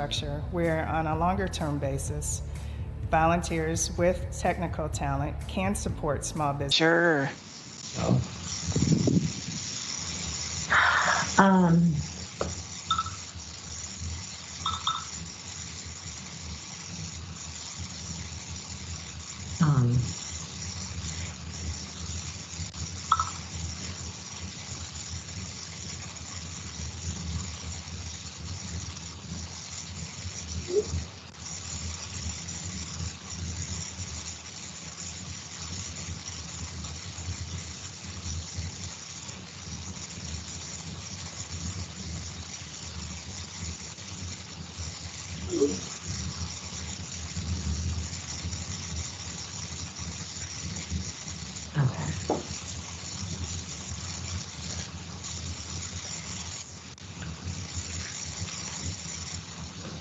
structure where, on a longer-term basis, volunteers with technical talent can support small business. Sure.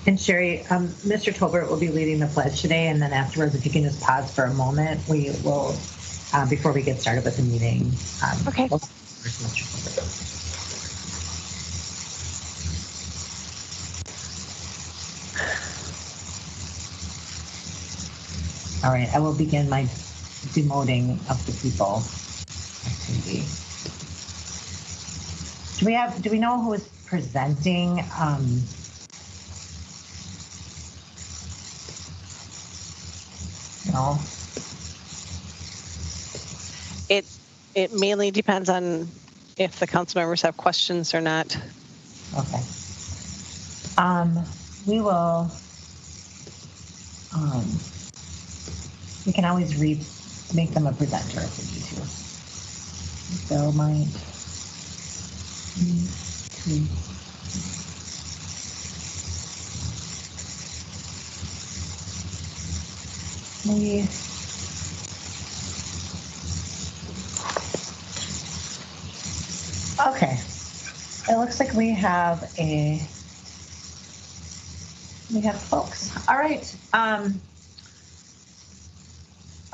And Sherry, Mr. Tolbert will be leading the pledge today, and then afterwards, if you can just pause for a moment, we will, before we get started with the meeting. Okay. All right, I will begin my demoting of the people activity. Do we know who is presenting? No. It mainly depends on if the council members have questions or not. Okay. We will. We can always make them a presenter if we need to. So my. Okay. It looks like we have folks. All right. All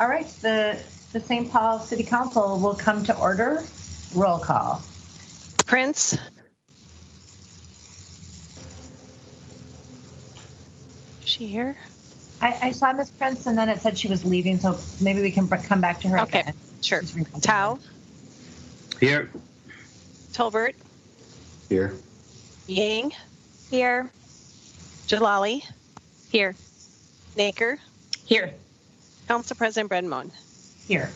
right. The St. Paul City Council will come to order. Roll call. Prince. Is she here? I saw Miss Prince, and then it said she was leaving, so maybe we can come back to her. Okay, again. sure. Tao. Here. Tolbert. Here. Yang. Here. Jalali. Here. Naker. Here. Council President Brenmon. Here.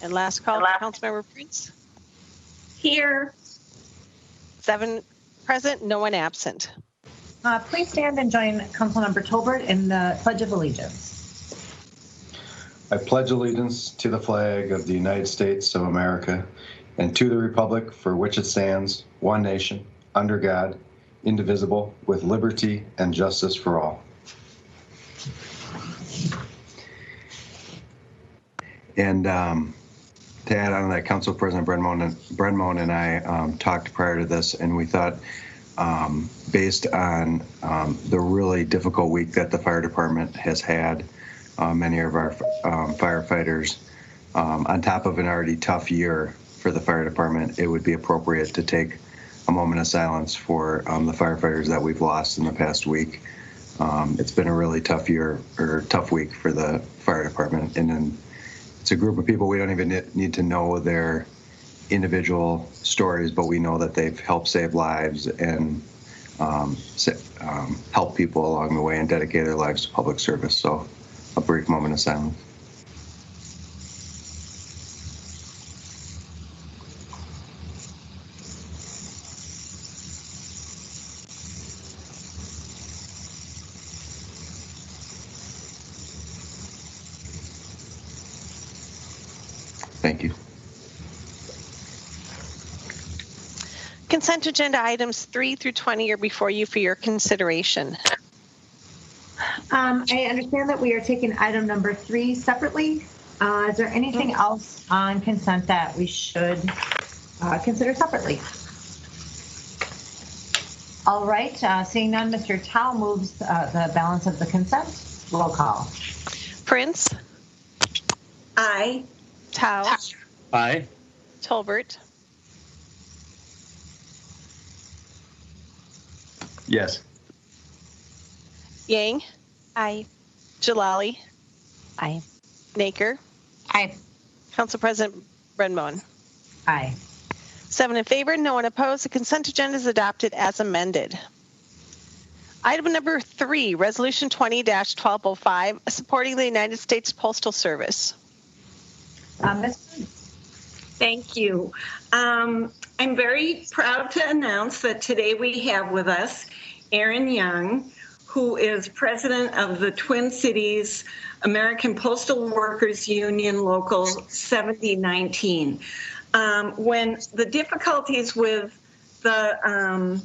And last call, Councilmember Prince. Here. 7 present, no one absent. Please stand and join Councilmember Tolbert in the Pledge of Allegiance. I pledge allegiance to the flag of the United States of America and to the republic for which it stands, one nation, under God, indivisible, with liberty and justice for all. And to add on to that, Council President Brenmon and I talked prior to this, and we thought, based on the really difficult week that the fire department has had, many of our firefighters, on top of an already tough year for the fire department, it would be appropriate to take a moment of silence for the firefighters that we've lost in the past week. It's been a really tough week for the fire department, and then it's a group of people we don't even need to know their individual stories, but we know that they've helped save lives and help people along the way and dedicate their lives to public service. So a brief moment of silence. Thank you. Consent agenda items 3 through 20 are before you for your consideration. I understand that we are taking item number 3 separately. Is there anything else on consent that we should consider separately? All right, seeing none, Mr. Tao moves the balance of the consent. Roll call. Prince. Aye. Tao. Aye. Tolbert. Yes. Yang, Aye. Jalali, Aye. Naker, Aye. Council President Brenmoen. Aye. 7 in favor, no one opposed. The consent agenda is adopted as amended. Item number 3, Resolution 20-1205, supporting the United States Postal Service. Thank you. I'm very proud to announce that today we have with us Erin Young, who is president of the Twin Cities American Postal Workers Union Local 7019. When the difficulties with the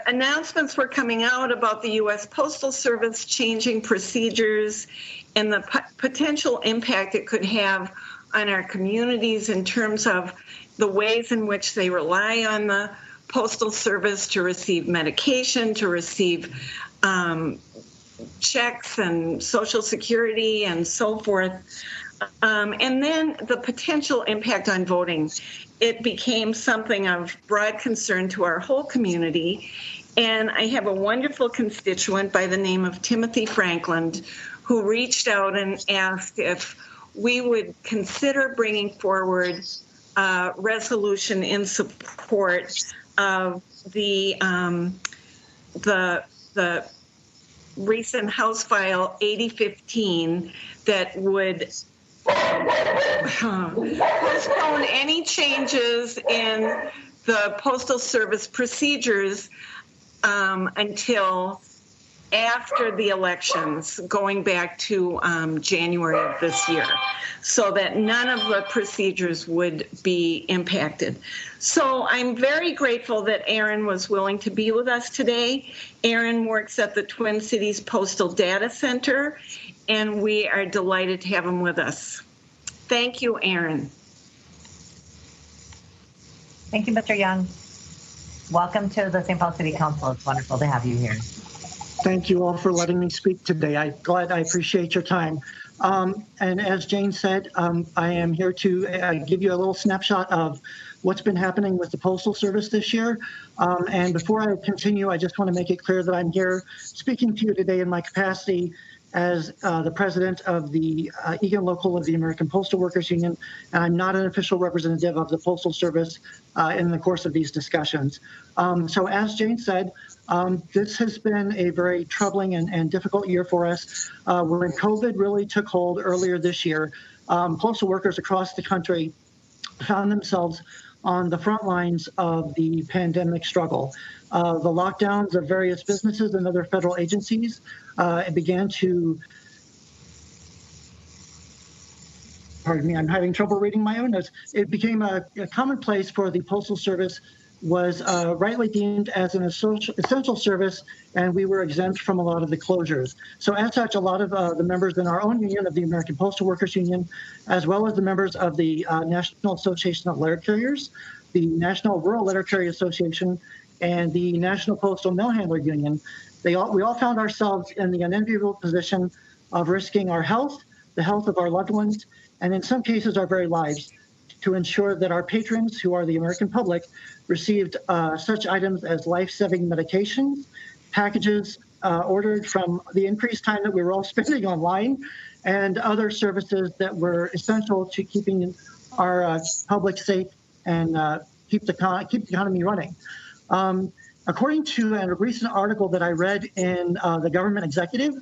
announcements were coming out about the U.S. Postal Service changing procedures and the potential impact it could have on our communities in terms of the ways in which they rely on the Postal Service to receive medication, to receive checks and Social Security and so forth. And then the potential impact on voting. It became something of broad concern to our whole community. And I have a wonderful constituent by the name of Timothy Franklin who reached out and asked if we would consider bringing forward a resolution in support of the recent House File 8015 that would postpone any changes in the Postal Service procedures until after the elections, going back to January of this year, so that none of the procedures would be impacted. So I'm very grateful that Erin was willing to be with us today. Erin works at the Twin Cities Postal Data Center, and we are delighted to have him with us. Thank you, Erin. Thank you, Mr. Young. Welcome to the St. Paul City Council. It's wonderful to have you here. Thank you all for letting me speak today. I appreciate your time. And as Jane said, I am here to give you a little snapshot of what's been happening with the Postal Service this year. And before I continue, I just want to make it clear that I'm here speaking to you today in my capacity as the president of the Egan Local of the American Postal Workers Union, and I'm not an official representative of the Postal Service in the course of these discussions. So as Jane said, this has been a very troubling and difficult year for us. When COVID really took hold earlier this year, postal workers across the country found themselves on the front lines of the pandemic struggle. The lockdowns of various businesses and other federal agencies began to, pardon me, I'm having trouble reading my own notes. It became a commonplace for the Postal Service was rightly deemed as an essential service, and we were exempt from a lot of the closures. So as such, a lot of the members in our own union of the American Postal Workers Union, as well as the members of the National Association of Letter Carriers, the National Rural Letter Carrier Association, and the National Postal Mail Handler Union, we all found ourselves in the unenviable position of risking our health, the health of our loved ones, and in some cases our very lives, to ensure that our patrons, who are the American public, received such items as life-saving medications, packages ordered from the increased time that we were all spending online, and other services that were essential to keeping our public safe and keep the economy running. According to a recent article that I read in the Government Executive,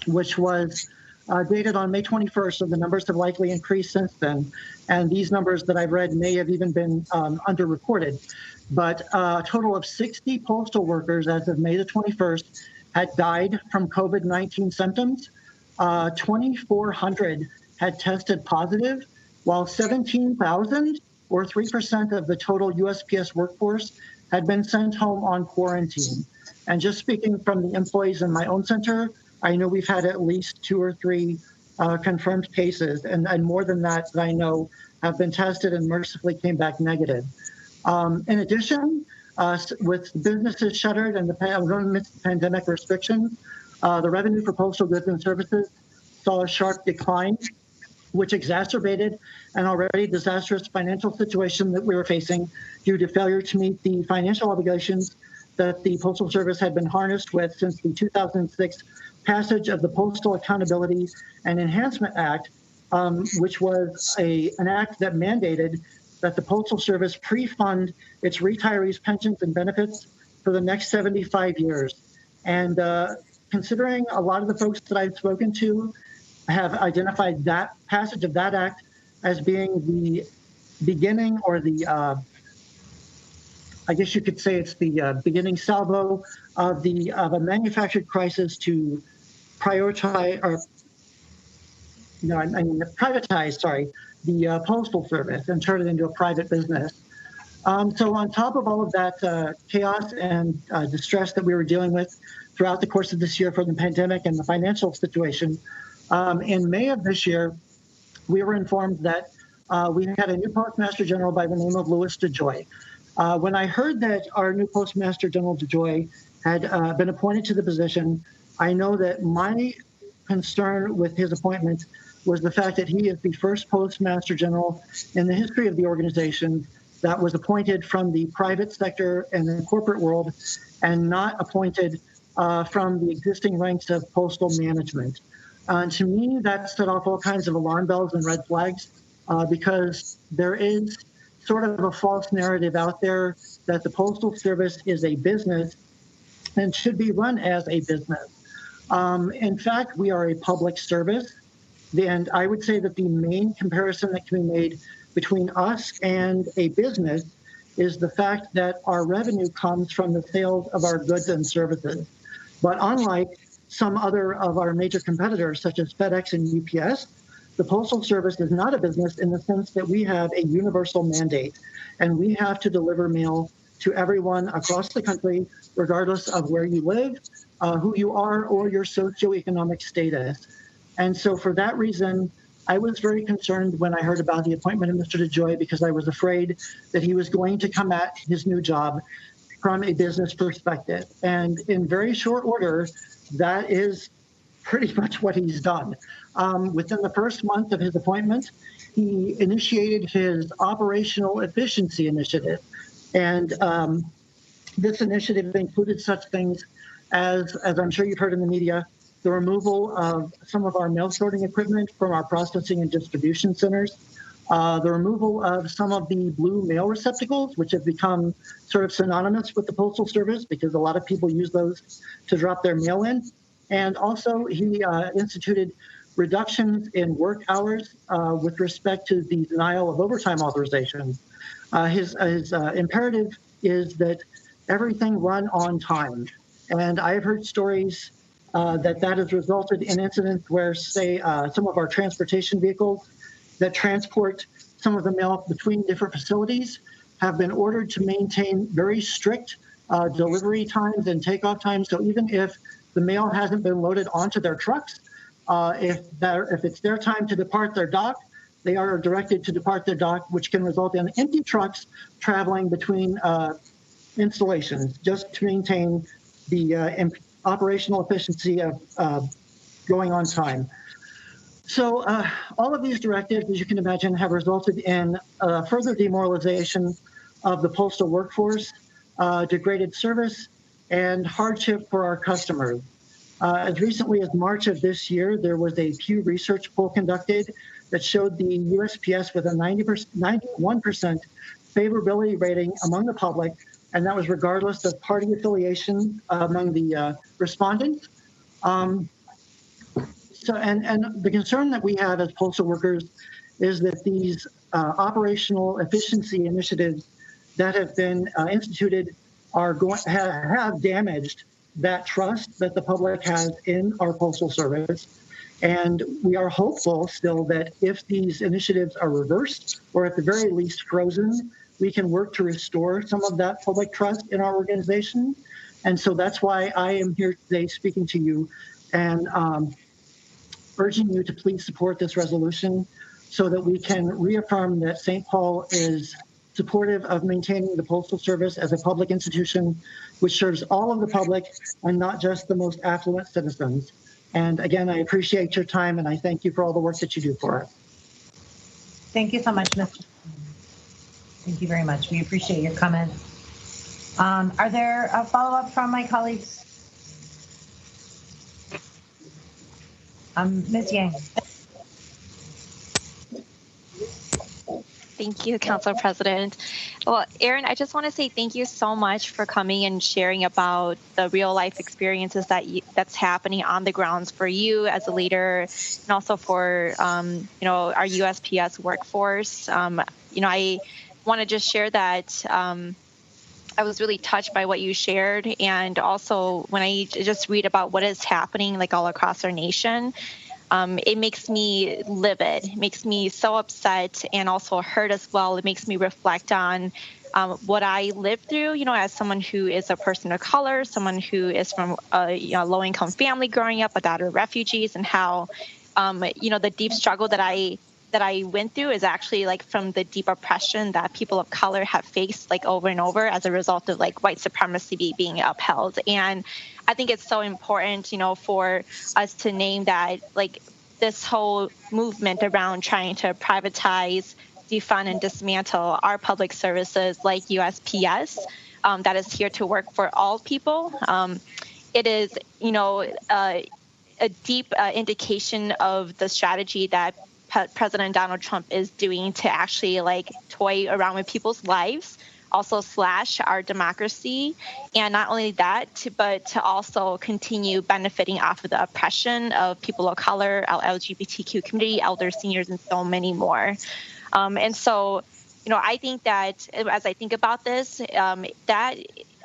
which was dated on May 21st, so the numbers have likely increased since then. And these numbers that I've read may have even been underreported. But a total of 60 postal workers as of May the 21st had died from COVID-19 symptoms. 2,400 had tested positive, while 17,000, or 3% of the total USPS workforce, had been sent home on quarantine. And just speaking from the employees in my own center, I know we've had at least 2 or 3 confirmed cases, and more than that I know have been tested and mercifully came back negative. In addition, with businesses shuttered and the pandemic restrictions, the revenue for postal goods and services saw a sharp decline, which exacerbated an already disastrous financial situation that we were facing due to failure to meet the financial obligations that the Postal Service had been harnessed with since the 2006 passage of the Postal Accountability and Enhancement Act, which was an act that mandated that the Postal Service pre-fund its retirees' pensions and benefits for the next 75 years. And considering a lot of the folks that I've spoken to have identified that passage of that act as being the beginning, or the, I guess you could say it's the beginning salvo of a manufactured crisis to prioritize, or privatize, the Postal Service and turn it into a private business. So on top of all of that chaos and distress that we were dealing with throughout the course of this year from the pandemic and the financial situation, in May of this year, we were informed that we had a new Postmaster General by the name of Louis DeJoy. When I heard that our new Postmaster General DeJoy had been appointed to the position, I know that my concern with his appointment was the fact that he is the first Postmaster General in the history of the organization that was appointed from the private sector and the corporate world, and not appointed from the existing ranks of postal management. To me, that set off all kinds of alarm bells and red flags, because there is sort of a false narrative out there that the Postal Service is a business and should be run as a business. In fact, we are a public service, and I would say that the main comparison that can be made between us and a business is the fact that our revenue comes from the sales of our goods and services. But unlike some other of our major competitors, such as FedEx and UPS, the Postal Service is not a business in the sense that we have a universal mandate, and we have to deliver mail to everyone across the country, regardless of where you live, who you are, or your socioeconomic status. And so for that reason, I was very concerned when I heard about the appointment of Mr. DeJoy, because I was afraid that he was going to come at his new job from a business perspective. And in very short order, that is pretty much what he's done. Within the first month of his appointment, he initiated his operational efficiency initiative. And this initiative included such things as I'm sure you've heard in the media, the removal of some of our mail sorting equipment from our processing and distribution centers, the removal of some of the blue mail receptacles, which have become sort of synonymous with the Postal Service because a lot of people use those to drop their mail in. And also he instituted reductions in work hours with respect to the denial of overtime authorizations. His imperative is that everything run on time. And I've heard stories that has resulted in incidents where, say, some of our transportation vehicles that transport some of the mail between different facilities have been ordered to maintain very strict delivery times and takeoff times. So even if the mail hasn't been loaded onto their trucks, if it's their time to depart their dock, they are directed to depart their dock, which can result in empty trucks traveling between installations just to maintain the operational efficiency of going on time. So all of these directives, as you can imagine, have resulted in further demoralization of the postal workforce, degraded service, and hardship for our customers. As recently as March of this year, there was a Pew Research poll conducted that showed the USPS with a 91% favorability rating among the public, and that was regardless of party affiliation among the respondents. So the concern that we have as postal workers is that these operational efficiency initiatives that have been instituted are have damaged that trust that the public has in our postal service. And we are hopeful still that if these initiatives are reversed, or at the very least frozen, we can work to restore some of that public trust in our organization. And so that's why I am here today speaking to you and urging you to please support this resolution so that we can reaffirm that St. Paul is supportive of maintaining the Postal Service as a public institution which serves all of the public and not just the most affluent citizens. And again, I appreciate your time and I thank you for all the work that you do for us. Thank you so much, Mr. Thank you very much. We appreciate your comments. Are there a follow-up from my colleagues? Ms. Yang. Thank you, Council President. Well, Erin, I just want to say thank you so much for coming and sharing about the real life experiences that's happening on the grounds for you as a leader, and also for our USPS workforce. I want to just share that I was really touched by what you shared, and also when I just read about what is happening like all across our nation. It makes me livid. It makes me so upset and also hurt as well. It makes me reflect on what I lived through, as someone who is a person of color, someone who is from a low-income family growing up, a daughter of refugees, and how, the deep struggle that I went through is actually like from the deep oppression that people of color have faced like over and over as a result of like white supremacy being upheld. And I think it's so important, for us to name that like this whole movement around trying to privatize, defund, and dismantle our public services like USPS that is here to work for all people. It is, a deep indication of the strategy that President Donald Trump is doing to actually like toy around with people's lives, also slash our democracy. And not only that, but to also continue benefiting off of the oppression of people of color, our LGBTQ community, elders, seniors, and so many more. And so, I think that as I think about this, that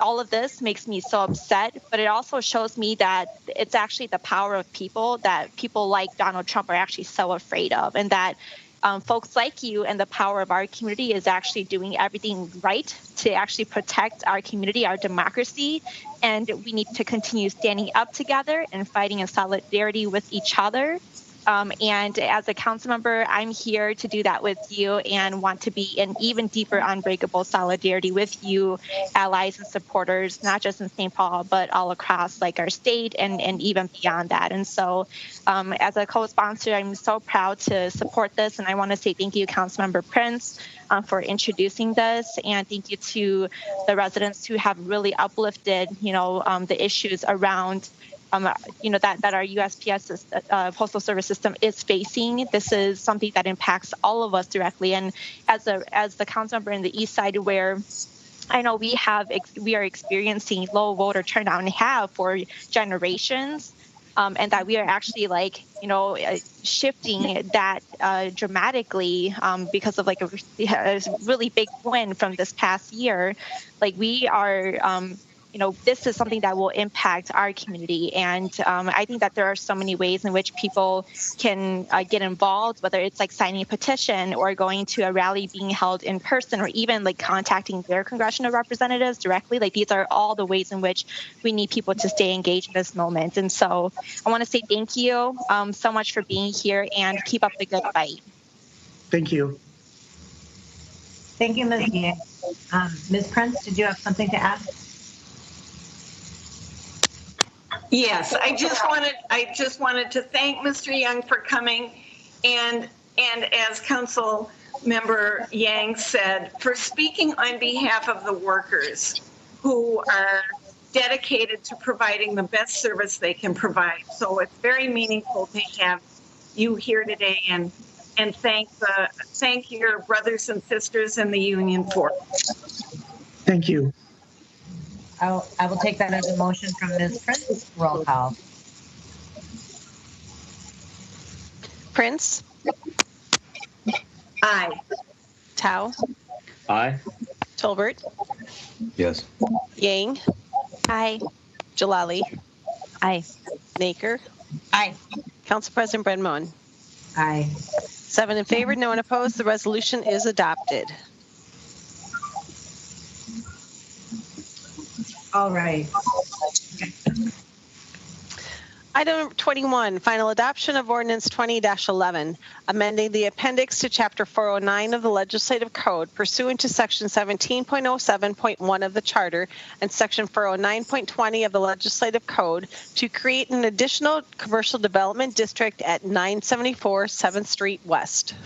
all of this makes me so upset, but it also shows me that it's actually the power of people that people like Donald Trump are actually so afraid of, and that folks like you and the power of our community is actually doing everything right to actually protect our community, our democracy, and we need to continue standing up together and fighting in solidarity with each other. And as a council member, I'm here to do that with you and want to be in even deeper, unbreakable solidarity with you, allies and supporters, not just in St. Paul, but all across like our state and even beyond that. And so as a co-sponsor, I'm so proud to support this. And I want to say thank you, Councilmember Prince, for introducing this. And thank you to the residents who have really uplifted, the issues around that our USPS postal service system is facing. This is something that impacts all of us directly. And as the council member in the East Side, where I know we are experiencing low voter turnout and have for generations, and that we are actually shifting that dramatically because of like a really big win from this past year. Like we are. This is something that will impact our community. And I think that there are so many ways in which people can get involved, whether it's like signing a petition or going to a rally being held in person, or even like contacting their congressional representatives directly. Like these are all the ways in which we need people to stay engaged in this moment. And so I want to say thank you so much for being here and keep up the good fight. Thank you. Thank you, Ms. Yang. Ms. Prince, did you have something to add? Yes, I just wanted to thank Mr. Young for coming, and as Council Member Yang said, for speaking on behalf of the workers who are dedicated to providing the best service they can provide. So it's very meaningful to have you here today and thank your brothers and sisters in the union for it. Thank you. I will take that as a motion from Ms. Prince. Roll call. Prince? Aye. Tao? Aye. Tolbert? Yes. Yang? Aye. Jalali? Aye. Naker? Aye. Council President Brenmon? Aye. 7 in favor, no one opposed. The resolution is adopted. All right. Item 21, final adoption of ordinance 20-11, amending the appendix to chapter 409 of the legislative code pursuant to section 17.07.1 of the charter and section 409.20 of the legislative code to create an additional commercial development district at 974 7th Street West.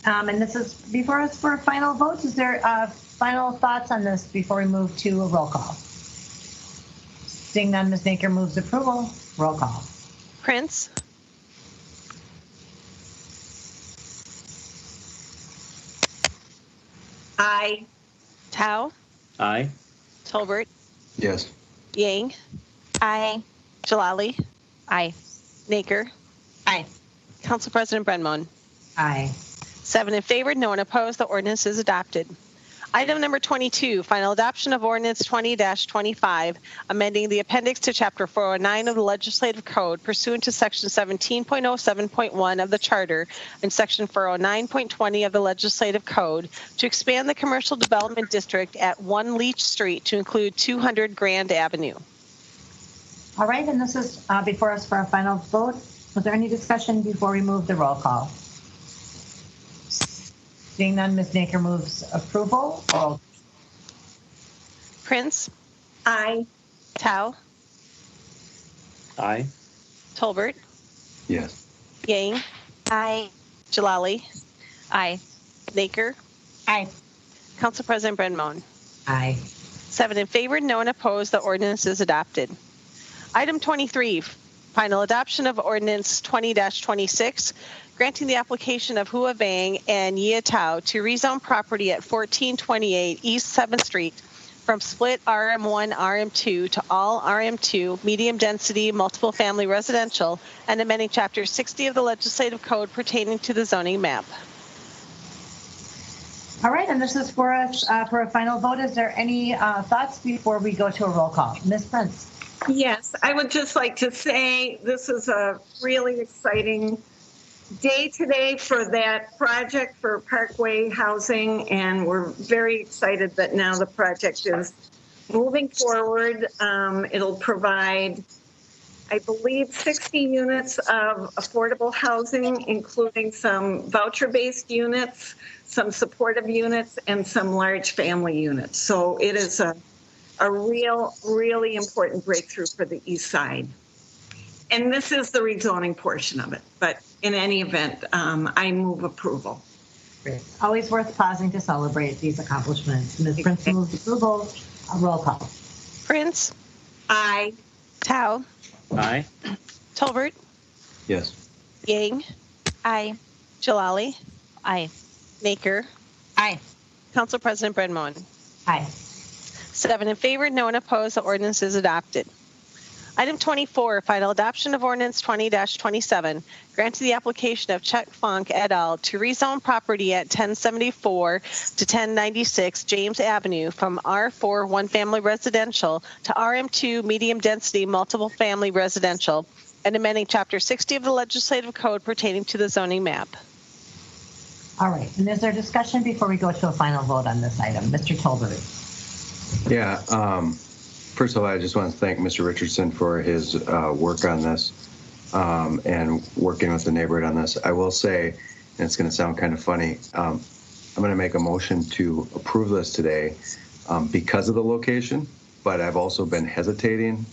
And this is before us for a final vote. Is there final thoughts on this before we move to a roll call? Seeing none, Ms. Naker moves approval. Roll call. Prince, Aye. Tao, Aye. Tolbert, Yes. Yang, Aye. Jalali, Aye. Naker, Aye. Council President Brenmon. Aye. 7 in favor, no one opposed. The ordinance is adopted. Item number 22, final adoption of ordinance 20-25, amending the appendix to chapter 409 of the Legislative Code pursuant to section 17.07.1 of the Charter and section 409.20 of the Legislative Code to expand the commercial development district at 1 Leach Street to include 200 Grand Avenue. All right, and this is before us for our final vote. Was there any discussion before we move the roll call? Seeing none, Ms. Naker moves approval. Roll. Prince, Aye. Tao, Aye. Tolbert, Yes. Yang, Aye. Jalali, Aye. Naker, Aye. Council President Brenmon. Aye. 7 in favor, no one opposed. The ordinance is adopted. Item 23, final adoption of ordinance 20-26, granting the application of Hua Vang and Yia Tao to rezone property at 1428 East 7th Street from split RM1, RM2 to all RM2 medium density multiple family residential and amending chapter 60 of the Legislative Code pertaining to the zoning map. All right, and this is for us for a final vote. Is there any thoughts before we go to a roll call? Ms. Prince? Yes, I would just like to say this is a really exciting day today for that project for Parkway Housing, and we're very excited that now the project is moving forward. It'll provide, I believe, 60 units of affordable housing, including some voucher-based units, some supportive units, and some large family units. So it is a really important breakthrough for the East Side. And this is the rezoning portion of it. But in any event, I move approval. Great. Always worth pausing to celebrate these accomplishments. Ms. Prince moves approval. A roll call. Prince, Aye. Tao, Aye. Tolbert, Yes. Yang, Aye. Jalali, Aye. Naker, Aye. Council President Brenmon. Aye. 7 in favor, no one opposed. The ordinance is adopted. Item 24, final adoption of ordinance 20-27, granting the application of Chuck Funk et al. To rezone property at 1074 to 1096 James Avenue from R4 one-family residential to RM2 medium-density multiple-family residential and amending Chapter 60 of the Legislative Code pertaining to the zoning map. All right, and is there discussion before we go to a final vote on this item? Mr. Tolbert. Yeah. First of all, I just want to thank Mr. Richardson for his work on this and working with the neighborhood on this. I will say, and it's going to sound kind of funny, I'm going to make a motion to approve this today because of the location, but I've also been hesitating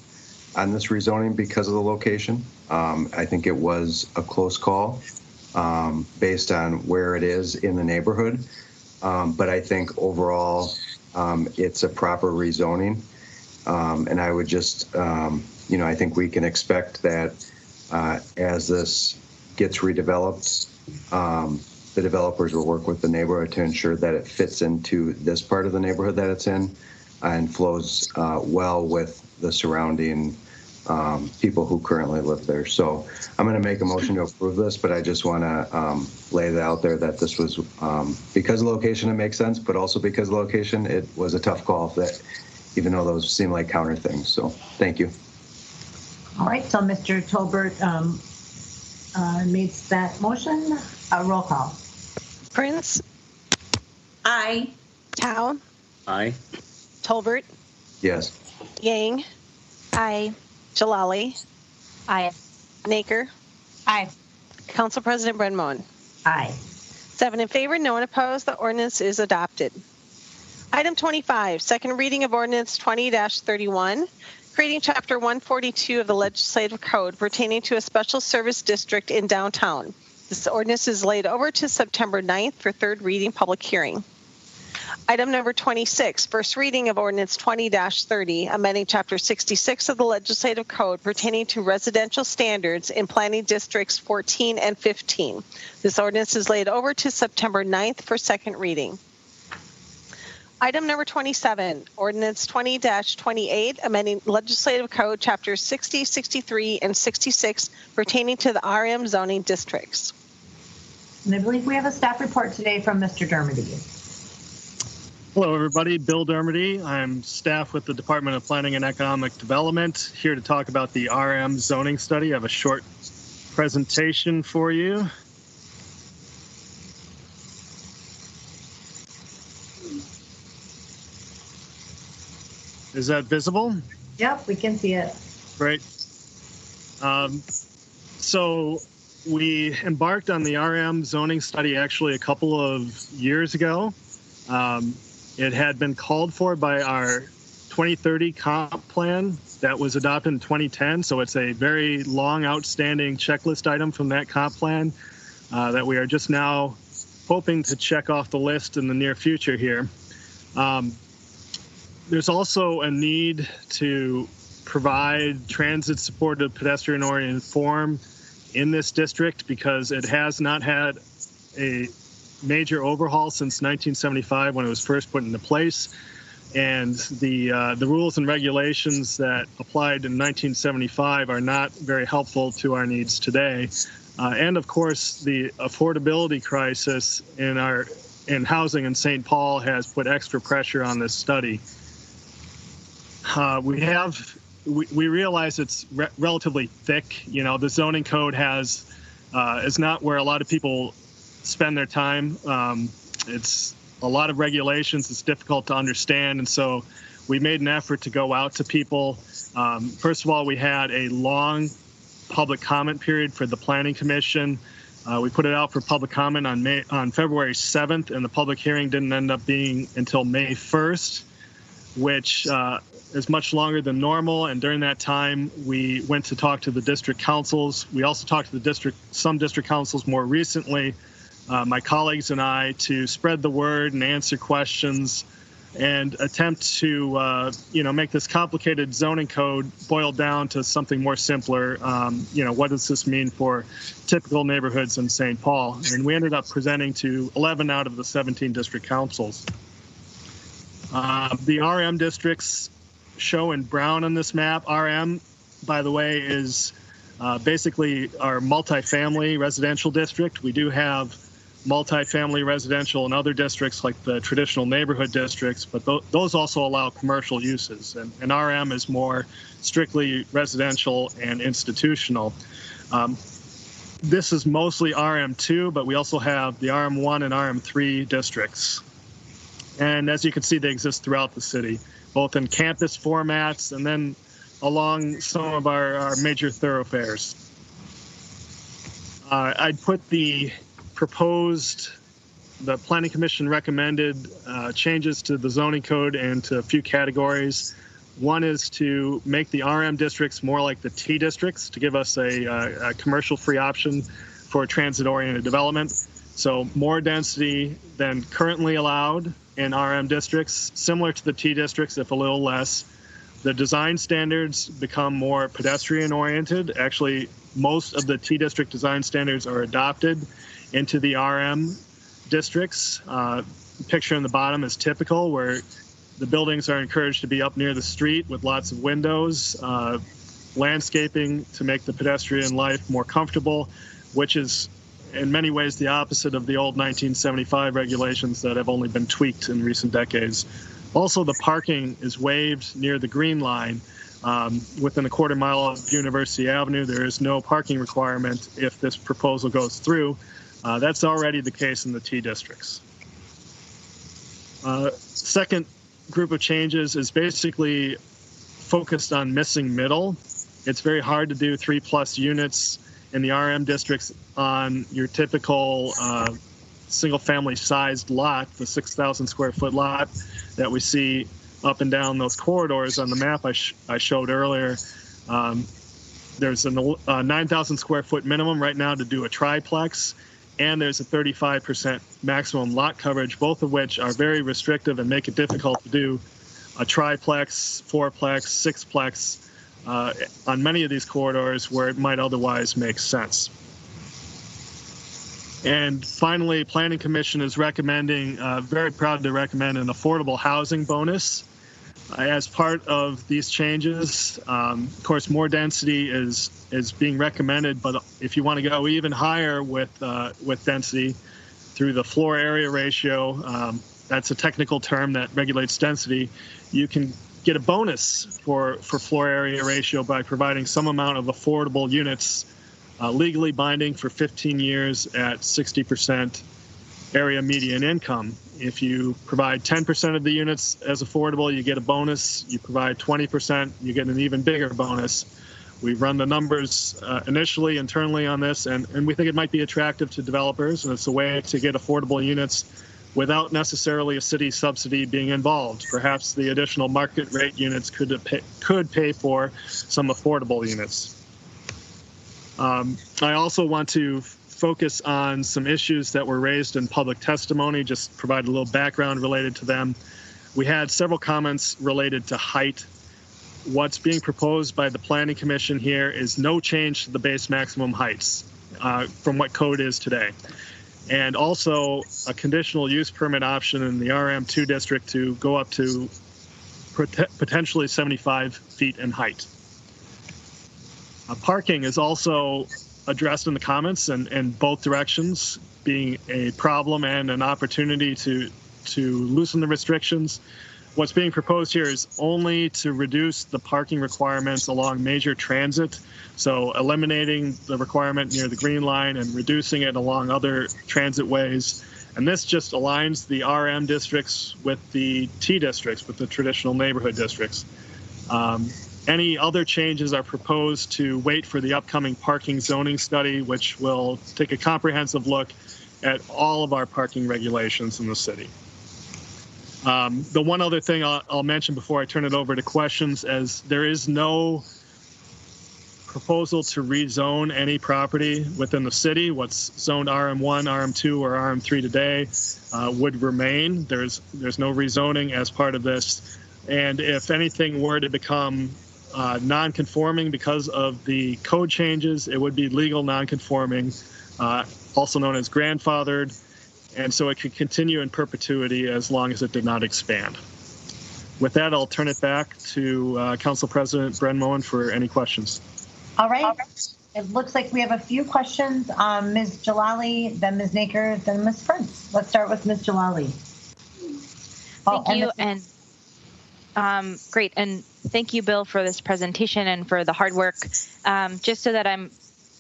on this rezoning because of the location. I think it was a close call based on where it is in the neighborhood, but I think overall it's a proper rezoning. And I would just, I think we can expect that as this gets redeveloped, the developers will work with the neighborhood to ensure that it fits into this part of the neighborhood that it's in and flows well with the surrounding people who currently live there. So I'm going to make a motion to approve this, but I just want to lay it out there that this was, because of location, it makes sense, but also because of location, it was a tough call that, even though those seem like counter things. So thank you. All right, so Mr. Tolbert made that motion. Roll call. Prince, Aye. Tao, Aye. Tolbert, Yes. Yang, Aye. Jalali, Aye. Naker, Aye. Council President Brenmon. Aye. 7 in favor, no one opposed. The ordinance is adopted. Item 25, second reading of ordinance 20-31, creating Chapter 142 of the Legislative Code pertaining to a special service district in downtown. This ordinance is laid over to September 9th for third reading public hearing. Item number 26, first reading of ordinance 20-30, amending Chapter 66 of the Legislative Code pertaining to residential standards in planning districts 14 and 15. This ordinance is laid over to September 9th for second reading. Item number 27, ordinance 20-28, amending Legislative Code Chapters 60, 63, and 66 pertaining to the RM zoning districts. And I believe we have a staff report today from Mr. Dermody. Hello, everybody. Bill Dermody. I'm staff with the Department of Planning and Economic Development, here to talk about the RM zoning study. I have a short presentation for you. Is that visible? Yep, we can see it. Great. So we embarked on the RM zoning study actually a couple of years ago. It had been called for by our 2030 comp plan that was adopted in 2010. So it's a very long outstanding checklist item from that comp plan that we are just now hoping to check off the list in the near future here. There's also a need to provide transit-supported pedestrian-oriented form in this district because it has not had a major overhaul since 1975 when it was first put into place. And the rules and regulations that applied in 1975 are not very helpful to our needs today. And of course, the affordability crisis in housing in St. Paul has put extra pressure on this study. We realize it's relatively thick. You know, the zoning code is not where a lot of people spend their time. It's a lot of regulations. It's difficult to understand. And so we made an effort to go out to people. First of all, we had a long public comment period for the Planning Commission. We put it out for public comment on February 7th, and the public hearing didn't end up being until May 1st, which is much longer than normal. And during that time, we went to talk to the district councils. We also talked to some district councils more recently, my colleagues and I, to spread the word and answer questions and attempt to, make this complicated zoning code boil down to something more simpler. What does this mean for typical neighborhoods in St. Paul? And we ended up presenting to 11 out of the 17 district councils. The RM districts show in brown on this map. RM, by the way, is basically our multifamily residential district. We do have multifamily residential in other districts like the traditional neighborhood districts, but those also allow commercial uses. And RM is more strictly residential and institutional. This is mostly RM2, but we also have the RM1 and RM3 districts. And as you can see, they exist throughout the city, both in campus formats and then along some of our major thoroughfares. I'd put the Planning Commission recommended changes to the zoning code into a few categories. One is to make the RM districts more like the T districts to give us a commercial-free option for transit-oriented development. So more density than currently allowed in RM districts, similar to the T districts, if a little less. The design standards become more pedestrian-oriented. Actually, most of the T district design standards are adopted into the RM districts. The picture in the bottom is typical, where the buildings are encouraged to be up near the street with lots of windows, landscaping to make the pedestrian life more comfortable, which is in many ways the opposite of the old 1975 regulations that have only been tweaked in recent decades. Also, the parking is waived near the green line. Within a quarter mile of University Avenue, there is no parking requirement if this proposal goes through. That's already the case in the T districts. Second group of changes is basically focused on missing middle. It's very hard to do 3+ units in the RM districts on your typical single-family sized lot, the 6,000 square foot lot that we see up and down those corridors on the map I showed earlier. There's a 9,000 square foot minimum right now to do a triplex, and there's a 35% maximum lot coverage, both of which are very restrictive and make it difficult to do a triplex, fourplex, sixplex on many of these corridors where it might otherwise make sense. And finally, Planning Commission is recommending, very proud to recommend an affordable housing bonus as part of these changes. Of course, more density is being recommended, but if you want to go even higher with density through the floor area ratio, that's a technical term that regulates density, you can get a bonus for floor area ratio by providing some amount of affordable units legally binding for 15 years at 60% area median income. If you provide 10% of the units as affordable, you get a bonus. You provide 20%, you get an even bigger bonus. We've run the numbers initially internally on this, and we think it might be attractive to developers, and it's a way to get affordable units without necessarily a city subsidy being involved. Perhaps the additional market rate units could pay for some affordable units. I also want to focus on some issues that were raised in public testimony, just provide a little background related to them. We had several comments related to height. What's being proposed by the Planning Commission here is no change to the base maximum heights from what code is today. And also a conditional use permit option in the RM2 district to go up to potentially 75 feet in height. Parking is also addressed in the comments in both directions, being a problem and an opportunity to loosen the restrictions. What's being proposed here is only to reduce the parking requirements along major transit, so eliminating the requirement near the green line and reducing it along other transit ways. And this just aligns the RM districts with the T districts, with the traditional neighborhood districts. Any other changes are proposed to wait for the upcoming parking zoning study, which will take a comprehensive look at all of our parking regulations in the city. The one other thing I'll mention before I turn it over to questions is there is no proposal to rezone any property within the city. What's zoned RM1, RM2, or RM3 today would remain. There's no rezoning as part of this. And if anything were to become non-conforming because of the code changes, it would be legal non-conforming, also known as grandfathered, and so it could continue in perpetuity as long as it did not expand. With that, I'll turn it back to Council President Bren Moen for any questions. All right. It looks like we have a few questions. Ms. Jalali, then Ms. Naker, then Ms. Prince. Let's start with Ms. Jalali. Thank you, and great. And thank you, Bill, for this presentation and for the hard work. Just so that I'm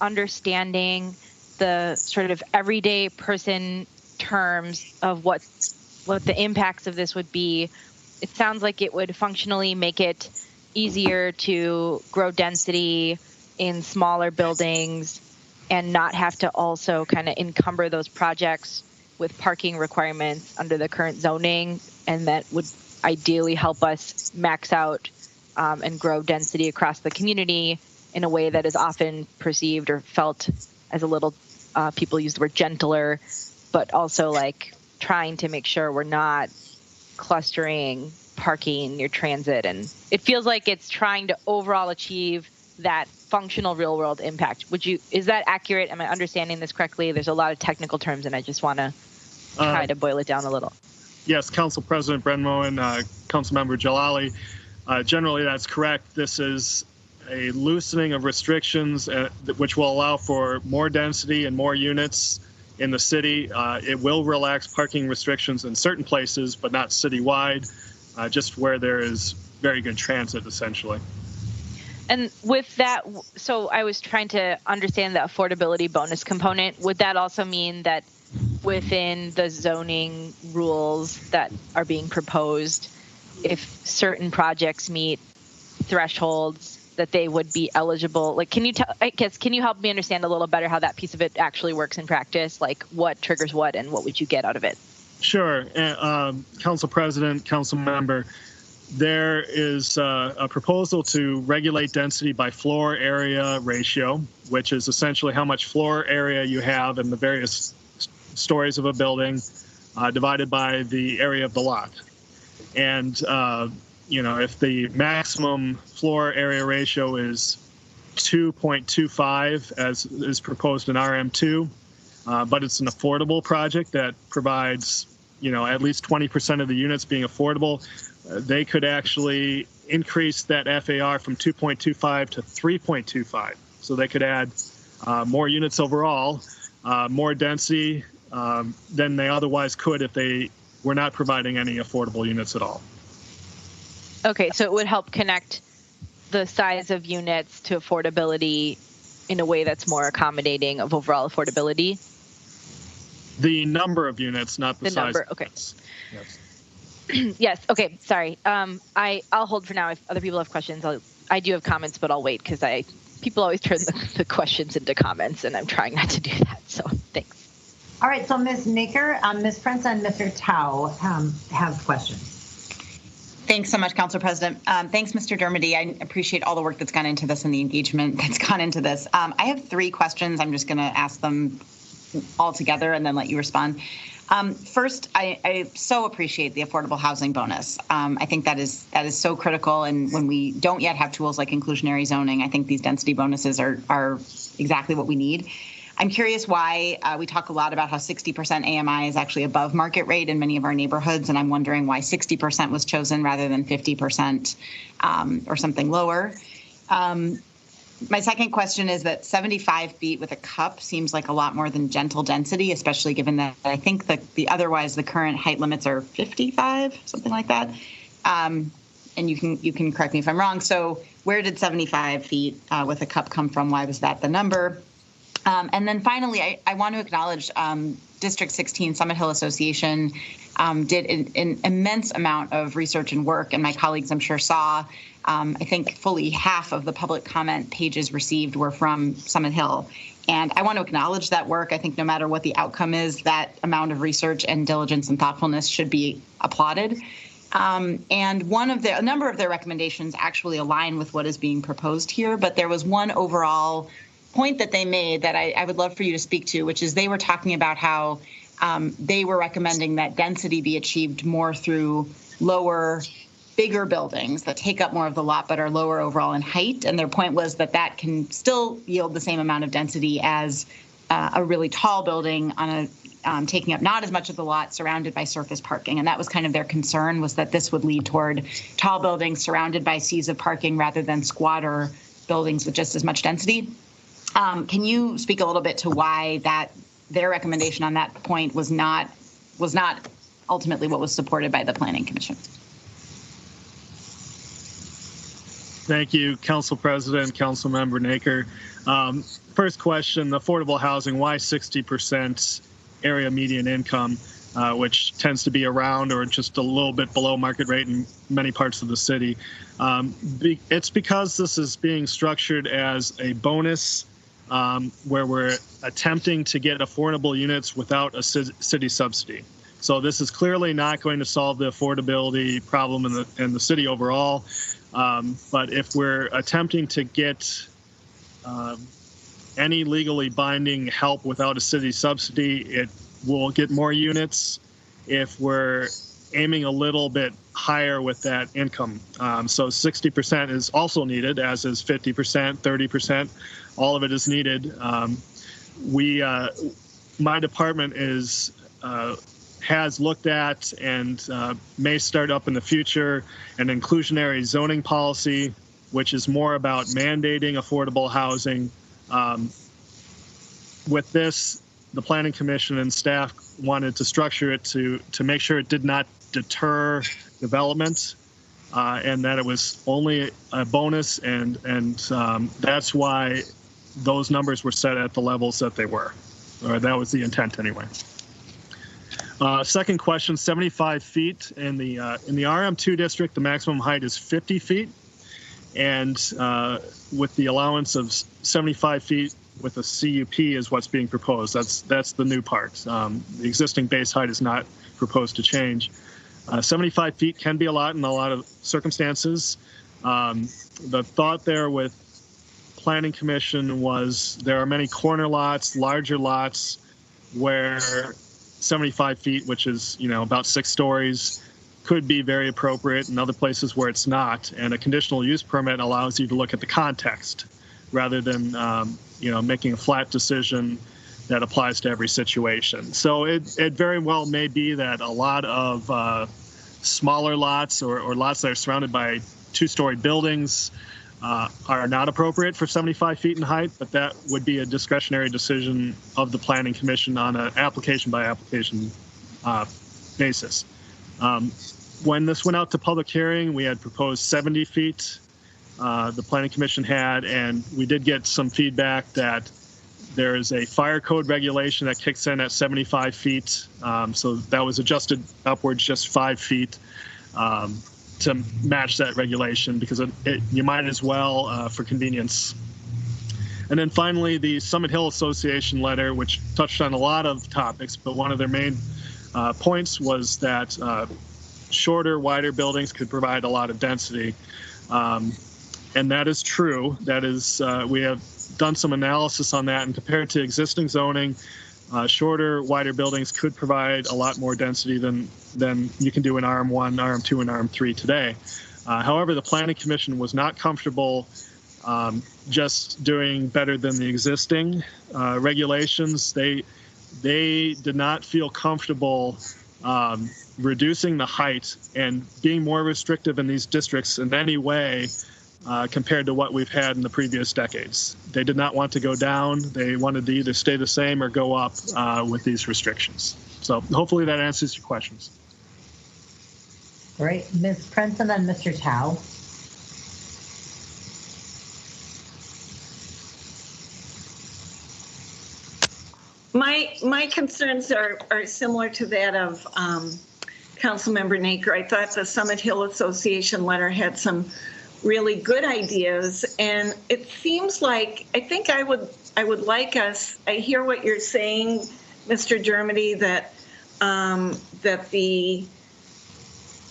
understanding the sort of everyday person terms of what the impacts of this would be, it sounds like it would functionally make it easier to grow density in smaller buildings and not have to also kind of encumber those projects with parking requirements under the current zoning, and that would ideally help us max out and grow density across the community in a way that is often perceived or felt as a little, people use the word gentler, but also like trying to make sure we're not clustering parking near transit. And it feels like it's trying to overall achieve that functional real world impact. Is that accurate? Am I understanding this correctly? There's a lot of technical terms and I just want to try to boil it down a little. Yes, Council President Bren Moen, Councilmember Jalali. Generally, that's correct. This is a loosening of restrictions, which will allow for more density and more units in the city. It will relax parking restrictions in certain places, but not citywide, just where there is very good transit, essentially. And with that, so I was trying to understand the affordability bonus component. Would that also mean that within the zoning rules that are being proposed, if certain projects meet thresholds, that they would be eligible? Like, can you help me understand a little better how that piece of it actually works in practice? Like, what triggers what, and what would you get out of it? Sure, Council President, Council Member. There is a proposal to regulate density by floor area ratio, which is essentially how much floor area you have in the various stories of a building divided by the area of the lot. And, if the maximum floor area ratio is 2.25 as is proposed in RM2, but it's an affordable project that provides, at least 20% of the units being affordable, they could actually increase that FAR from 2.25 to 3.25. So they could add more units overall, more density than they otherwise could if they were not providing any affordable units at all. Okay, so it would help connect the size of units to affordability in a way that's more accommodating of overall affordability? The number of units, not the size. Number, okay. Yes. Yes, okay, sorry. I'll hold for now. If other people have questions, I do have comments, but I'll wait because people always turn the questions into comments, and I'm trying not to do that, so thanks. All right, so Ms. Naker, Ms. Prince, and Mr. Tao have questions. Thanks so much, Council President. Thanks, Mr. Dermody. I appreciate all the work that's gone into this and the engagement that's gone into this. I have 3 questions. I'm just going to ask them all together and then let you respond. First, I so appreciate the affordable housing bonus. I think that is so critical. And when we don't yet have tools like inclusionary zoning, I think these density bonuses are exactly what we need. I'm curious why we talk a lot about how 60% AMI is actually above market rate in many of our neighborhoods, and I'm wondering why 60% was chosen rather than 50% or something lower. My second question is that 75 feet with a cup seems like a lot more than gentle density, especially given that I think that the current height limits are 55, something like that. And you can correct me if I'm wrong. So where did 75 feet with a cup come from? Why was that the number? And then finally, I want to acknowledge District 16 Summit Hill Association did an immense amount of research and work, and my colleagues, I'm sure, saw. I think fully half of the public comment pages received were from Summit Hill. And I want to acknowledge that work. I think no matter what the outcome is, that amount of research and diligence and thoughtfulness should be applauded. And a number of their recommendations actually align with what is being proposed here, but there was one overall point that they made that I would love for you to speak to, which is they were talking about how they were recommending that density be achieved more through bigger buildings that take up more of the lot but are lower overall in height. And their point was that can still yield the same amount of density as a really tall building taking up not as much of the lot surrounded by surface parking. And that was kind of their concern, was that this would lead toward tall buildings surrounded by seas of parking rather than squatter buildings with just as much density. Can you speak a little bit to why their recommendation on that point was not ultimately what was supported by the Planning Commission? Thank you, Council President, Councilmember Naker. First question, affordable housing, why 60% area median income, which tends to be around or just a little bit below market rate in many parts of the city? It's because this is being structured as a bonus where we're attempting to get affordable units without a city subsidy. So this is clearly not going to solve the affordability problem in the city overall. But if we're attempting to get any legally binding help without a city subsidy, it will get more units if we're aiming a little bit higher with that income. So 60% is also needed, as is 50%, 30%. All of it is needed. My department has looked at and may start up in the future an inclusionary zoning policy, which is more about mandating affordable housing. With this, the Planning Commission and staff wanted to structure it to make sure it did not deter development and that it was only a bonus, and that's why those numbers were set at the levels that they were, or that was the intent anyway. Second question, 75 feet. In the RM2 district, the maximum height is 50 feet. And with the allowance of 75 feet with a CUP is what's being proposed. That's the new part. The existing base height is not proposed to change. 75 feet can be a lot in a lot of circumstances. The thought there with Planning Commission was there are many corner lots, larger lots, where 75 feet, which is, about 6 stories, could be very appropriate, and other places where it's not. And a conditional use permit allows you to look at the context rather than, making a flat decision that applies to every situation. So it very well may be that a lot of smaller lots or lots that are surrounded by 2-story buildings are not appropriate for 75 feet in height, but that would be a discretionary decision of the Planning Commission on an application by application basis. When this went out to public hearing, we had proposed 70 feet. The Planning Commission had, and we did get some feedback that there is a fire code regulation that kicks in at 75 feet. So that was adjusted upwards just 5 feet to match that regulation, because you might as well for convenience. And then finally, the Summit Hill Association letter, which touched on a lot of topics, but one of their main points was that shorter, wider buildings could provide a lot of density. And that is true. That is, we have done some analysis on that, and compared to existing zoning, shorter, wider buildings could provide a lot more density than you can do in RM1, RM2, and RM3 today. However, the Planning Commission was not comfortable just doing better than the existing regulations. They did not feel comfortable reducing the height and being more restrictive in these districts in any way compared to what we've had in the previous decades. They did not want to go down. They wanted to either stay the same or go up with these restrictions. So hopefully that answers your questions. Great. Ms. Prince and then Mr. Tao. My concerns are similar to that of Councilmember Naker. I thought the Summit Hill Association letter had some really good ideas, and it seems like I think I would like us. I hear what you're saying, Mr. Dermody, that that the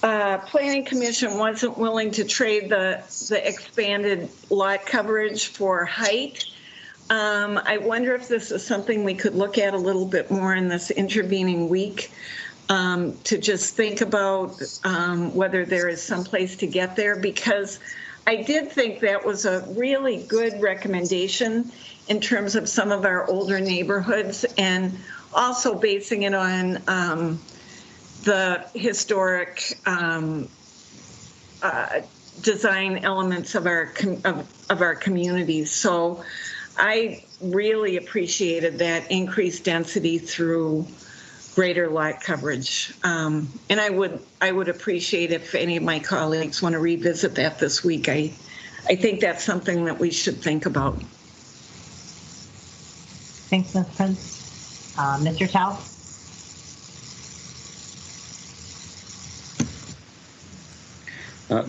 Planning Commission wasn't willing to trade the expanded lot coverage for height. I wonder if this is something we could look at a little bit more in this intervening week, to just think about whether there is some place to get there, because I did think that was a really good recommendation in terms of some of our older neighborhoods, and also basing it on the historic design elements of our communities. So I really appreciated that increased density through greater lot coverage. And I would appreciate if any of my colleagues want to revisit that this week. I think that's something that we should think about. Thanks, Ms. Prince. Mr. Tao?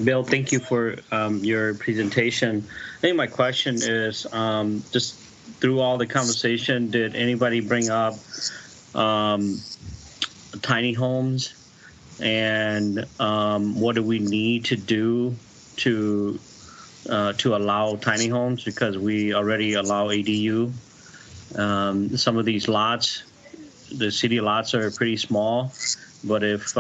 Bill, thank you for your presentation. I think my question is, just through all the conversation, did anybody bring up tiny homes, and what do we need to do to allow tiny homes, because we already allow ADU? Some of these lots, the city lots, are pretty small, but if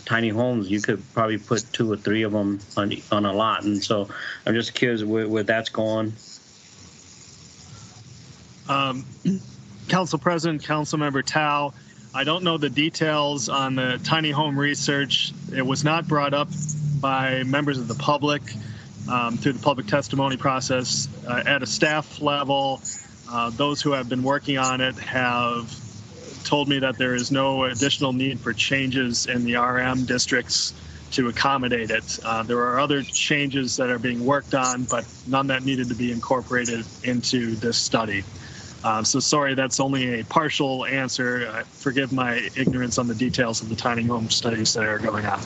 tiny homes, you could probably put 2 or 3 of them on a lot. And so I'm just curious where that's going. Council President, Councilmember Tao, I don't know the details on the tiny home research. It was not brought up by members of the public through the public testimony process. At a staff level, those who have been working on it have told me that there is no additional need for changes in the RM districts to accommodate it. There are other changes that are being worked on, but none that needed to be incorporated into this study. So sorry, that's only a partial answer. Forgive my ignorance on the details of the tiny home studies that are going on.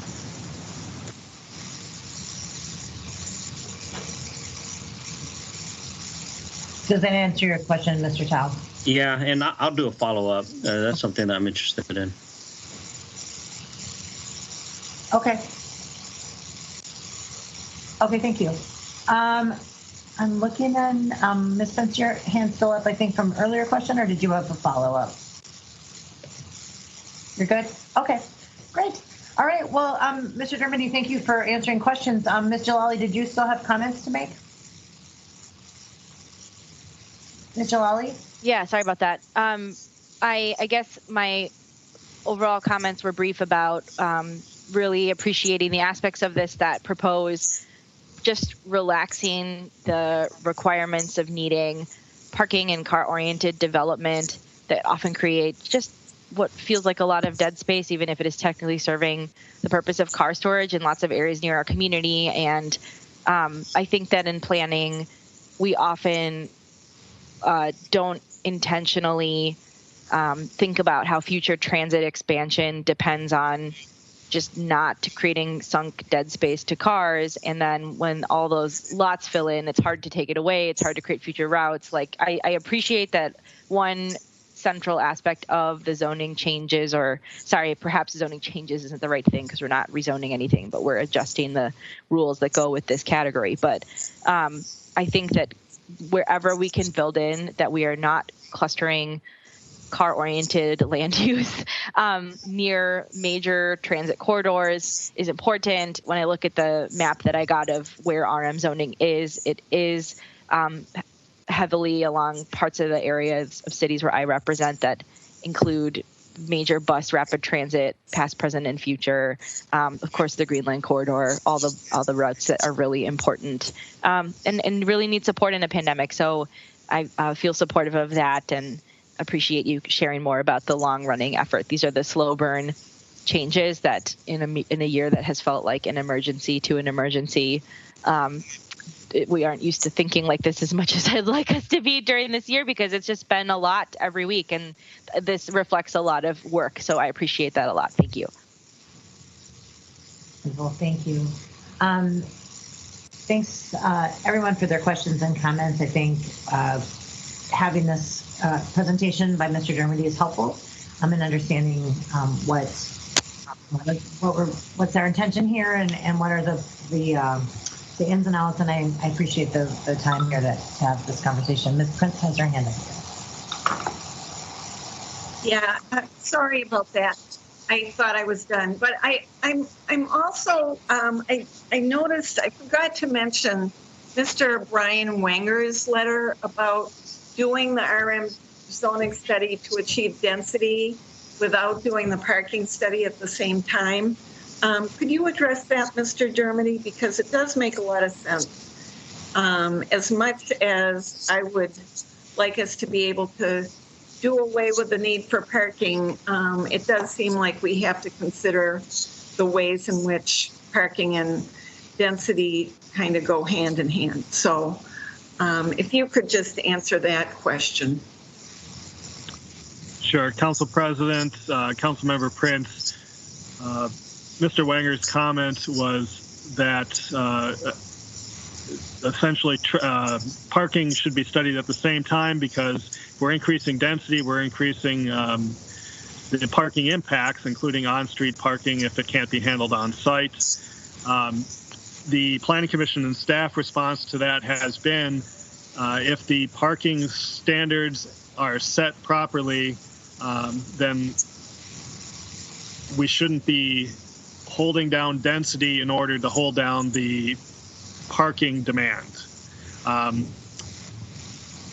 Does that answer your question, Mr. Tao? Yeah, and I'll do a follow-up. That's something that I'm interested in. Okay. Okay, thank you. I'm looking at Ms. Pence, your hand's still up, I think, from earlier question, or did you have a follow-up? You're good? Okay, great. All right, well, Mr. Dermody, thank you for answering questions. Ms. Jalali, did you still have comments to make? Ms. Jalali? Yeah, sorry about that. I guess my overall comments were brief about really appreciating the aspects of this that propose just relaxing the requirements of needing parking and car-oriented development that often create just what feels like a lot of dead space, even if it is technically serving the purpose of car storage in lots of areas near our community. And I think that in planning, we often don't intentionally think about how future transit expansion depends on just not creating sunk dead space to cars. And then when all those lots fill in, it's hard to take it away. It's hard to create future routes. Like I appreciate that one central aspect of the zoning changes, or sorry, perhaps zoning changes isn't the right thing because we're not rezoning anything, but we're adjusting the rules that go with this category. But I think that wherever we can build in that we are not clustering car-oriented land use near major transit corridors is important. When I look at the map that I got of where RM zoning is, it is heavily along parts of the areas of cities where I represent that include major bus rapid transit, past, present, and future. Of course, the Greenland corridor, all the routes that are really important and really need support in a pandemic. So I feel supportive of that and appreciate you sharing more about the long-running effort. These are the slow burn changes that in a year that has felt like an emergency to an emergency. We aren't used to thinking like this as much as I'd like us to be during this year because it's just been a lot every week, and this reflects a lot of work. So I appreciate that a lot. Thank you. Well, thank you. Thanks, everyone, for their questions and comments. I think having this presentation by Mr. Dermody is helpful in understanding what's our intention here and what are the ins and outs, and I appreciate the time here to have this conversation. Ms. Prince has her hand up. Yeah, sorry about that. I thought I was done, but I'm also I noticed I forgot to mention Mr. Brian Wanger's letter about doing the RM zoning study to achieve density without doing the parking study at the same time. Could you address that, Mr. Dermody? Because it does make a lot of sense. As much as I would like us to be able to do away with the need for parking, it does seem like we have to consider the ways in which parking and density kind of go hand in hand. So if you could just answer that question. Sure. Council President, Councilmember Prince, Mr. Wanger's comment was that essentially parking should be studied at the same time because if we're increasing density, we're increasing the parking impacts, including on-street parking if it can't be handled on site. The Planning Commission and staff response to that has been if the parking standards are set properly, then we shouldn't be holding down density in order to hold down the parking demand.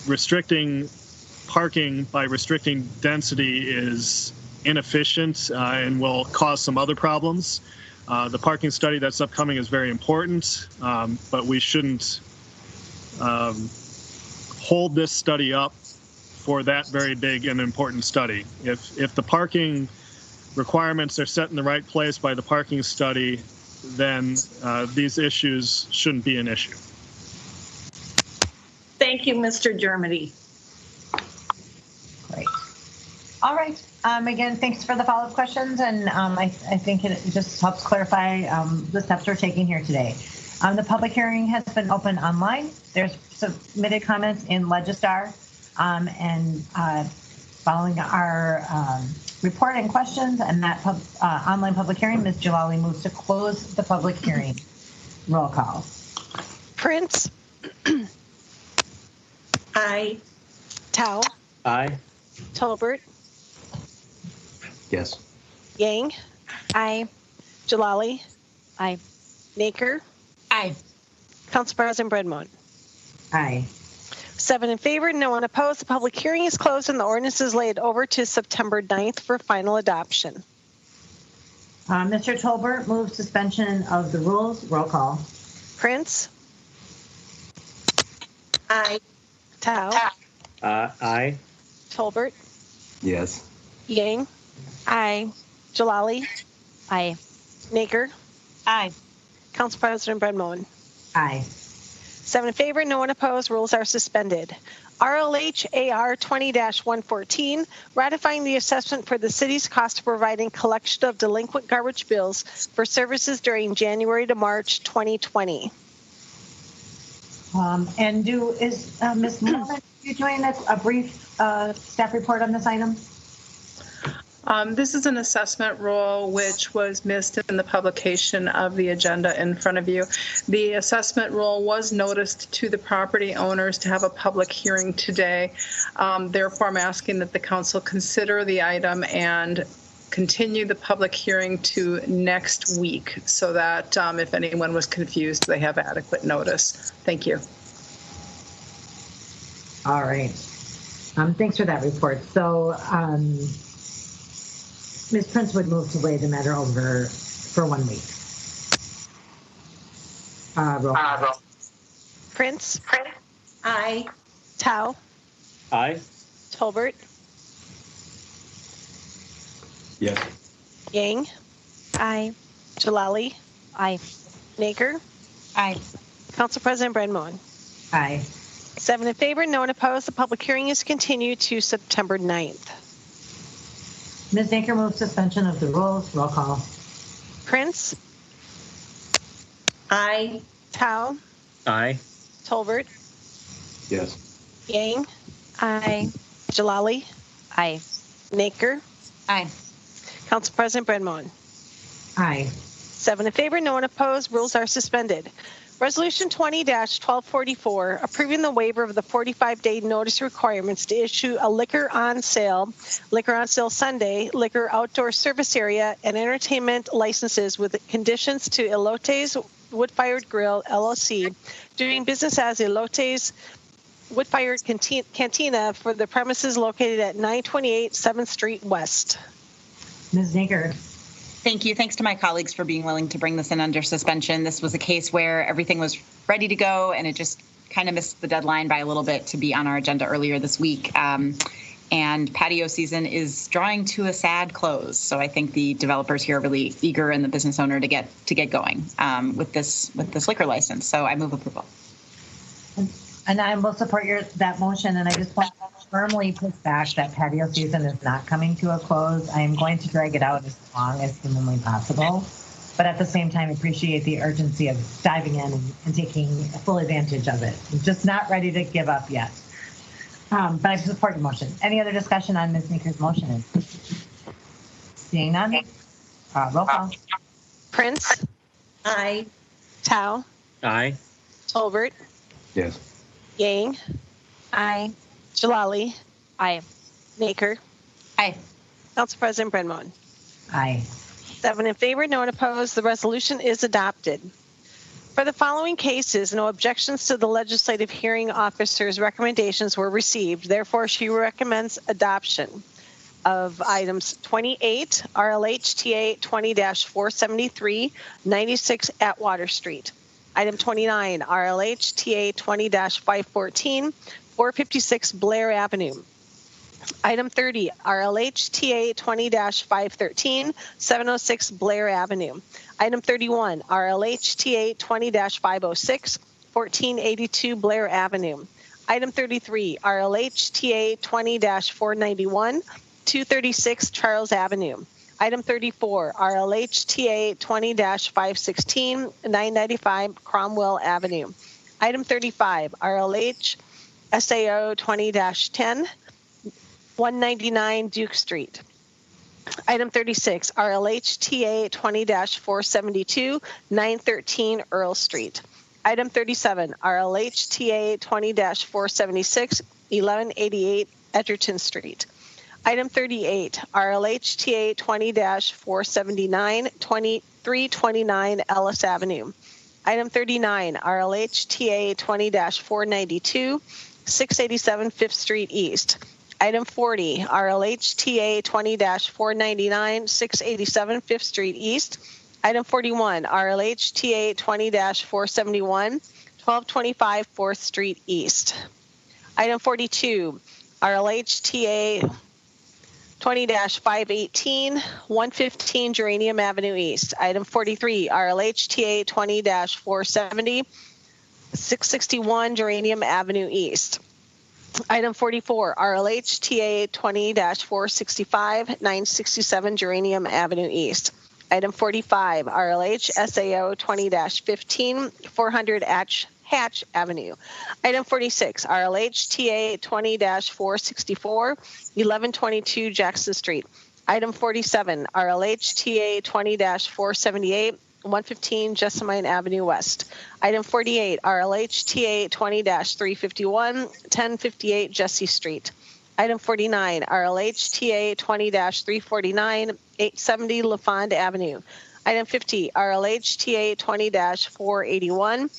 Restricting parking by restricting density is inefficient and will cause some other problems. The parking study that's upcoming is very important, but we shouldn't hold this study up for that very big and important study. If the parking requirements are set in the right place by the parking study, then these issues shouldn't be an issue. Thank you, Mr. Dermody. Great. All right. Again, thanks for the follow-up questions, and I think it just helps clarify the steps we're taking here today. The public hearing has been open online. There's submitted comments in Legistar, and following our report and questions and that online public hearing, Ms. Jalali moves to close the public hearing. Roll call. Prince? Aye. Tao? Aye. Tolbert? Yes. Yang, Aye. Jalali, Aye. Naker, Aye. Council President Bredmont. Aye. 7 in favor, no one opposed. The public hearing is closed and the ordinance is laid over to September 9th for final adoption. Mr. Tolbert moves suspension of the rules. Roll call. Prince, Aye. Tao, Aye. Tolbert, Yes. Yang, Aye. Jalali, Aye. Naker, Aye. Council President Bredmont. Aye. 7 in favor, no one opposed. Rules are suspended. RLH AR 20-114, ratifying the assessment for the city's cost of providing collection of delinquent garbage bills for services during January to March 2020. And is Ms. Mullen, you doing a brief staff report on this item? This is an assessment rule which was missed in the publication of the agenda in front of you. The assessment rule was noticed to the property owners to have a public hearing today. Therefore, I'm asking that the council consider the item and continue the public hearing to next week so that if anyone was confused, they have adequate notice. Thank you. All right. Thanks for that report. So, Ms. Prince would move to lay the matter over for 1 week. Roll call. Prince, Aye. Tao, Aye. Tolbert, Yes. Yang, Aye. Jalali, Aye. Naker, Aye. Council President Bredmont. Aye. 7 in favor, no one opposed. The public hearing is continued to September 9th. Ms. Naker moves suspension of the rules. Roll call. Prince, Aye. Tao, Aye. Tolbert, Yes. Yang, Aye. Jalali, Aye. Naker, Aye. Council President Bredmont. Aye. 7 in favor, no one opposed. Rules are suspended. Resolution 20-1244, approving the waiver of the 45-day notice requirements to issue a liquor on sale Sunday, liquor outdoor service area, and entertainment licenses with conditions to Elote's Wood-Fired Grill, LLC, doing business as Elote's Wood-Fired Cantina for the premises located at 928 7th Street West. Ms. Naker. Thank you. Thanks to my colleagues for being willing to bring this in under suspension. This was a case where everything was ready to go and it just kind of missed the deadline by a little bit to be on our agenda earlier this week. And patio season is drawing to a sad close. So I think the developers here are really eager and the business owner to get going with this liquor license. So I move approval. And I will support that motion. And I just want to firmly push back that patio season is not coming to a close. I am going to drag it out as long as humanly possible. But at the same time, appreciate the urgency of diving in and taking full advantage of it. I'm just not ready to give up yet. But I support your motion. Any other discussion on Ms. Naker's motion? Seeing none, roll call. Prince, Aye. Tao, Aye. Tolbert, Yes. Yang, Aye. Jalali, Aye. Naker, Aye. Council President Bredmont. Aye. 7 in favor, no one opposed. The resolution is adopted. For the following cases, no objections to the legislative hearing officer's recommendations were received. Therefore, she recommends adoption of items 28, RLHTA 20-473, 96 Atwater Street. Item 29, RLHTA 20-514, 456 Blair Avenue. Item 30, RLHTA 20-513, 706 Blair Avenue. Item 31, RLHTA 20-506, 1482 Blair Avenue. Item 33, RLHTA 20-491, 236 Charles Avenue. Item 34, RLHTA 20-516, 995 Cromwell Avenue. Item 35, RLH SAO 20-10, 199 Duke Street. Item 36, RLHTA 20-472, 913 Earl Street. Item 37, RLHTA 20-476, 1188 Edgerton Street. Item 38, RLHTA 20-479, 2329 Ellis Avenue. Item 39, RLHTA 20-492, 687 5th Street East. Item 40, RLHTA 20-499, 687 5th Street East. Item 41, RLHTA 20-471, 1225 4th Street East. Item 42, RLHTA 20-518, 115 Geranium Avenue East. Item 43, RLHTA 20-470, 661 Geranium Avenue East. Item 44, RLHTA 20-465, 967 Geranium Avenue East. Item 45, RLH SAO 20-15, 400 Hatch Avenue. Item 46, RLHTA 20-464, 1122 Jackson Street. Item 47, RLHTA 20-478, 115 Jessamine Avenue West. Item 48, RLHTA 20-351, 1058 Jesse Street. Item 49, RLHTA 20-349, 870 LaFond Avenue. Item 50, RLHTA 20-481,